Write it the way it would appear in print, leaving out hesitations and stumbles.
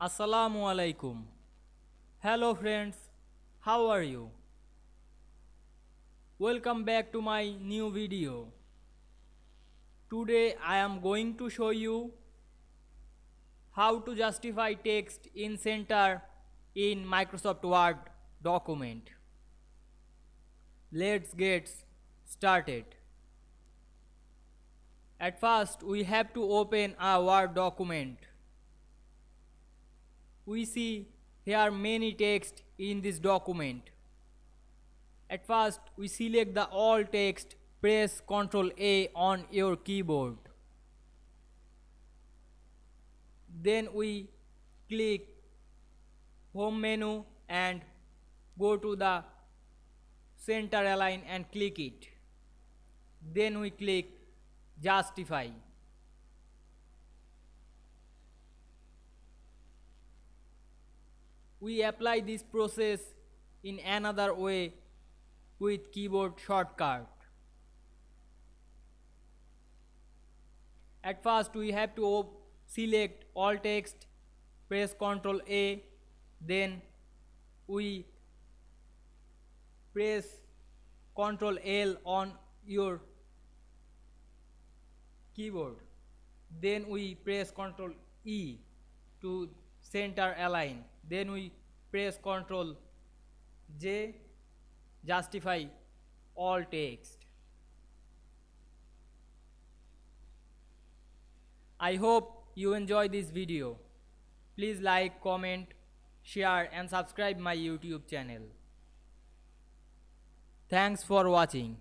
Assalamu alaikum. Hello friends, how are you? Welcome back to my new video. Today I am going to show you how to justify text in center in Microsoft Word document. Let's get started. At first we have to open a Word document. We see here many text in this document. At first we select the all text, press Ctrl A on your keyboard. Then we click home menu and go to the center align and click it. Then we click justify. We apply this process in another way with keyboard shortcut. At first we have to select all text, press Ctrl A, then we press Ctrl L on your keyboard. Then we press Ctrl E to center align. Then we press Ctrl J, justify all text. I hope you enjoy this video. Please like, comment, share and subscribe my YouTube channel. Thanks for watching.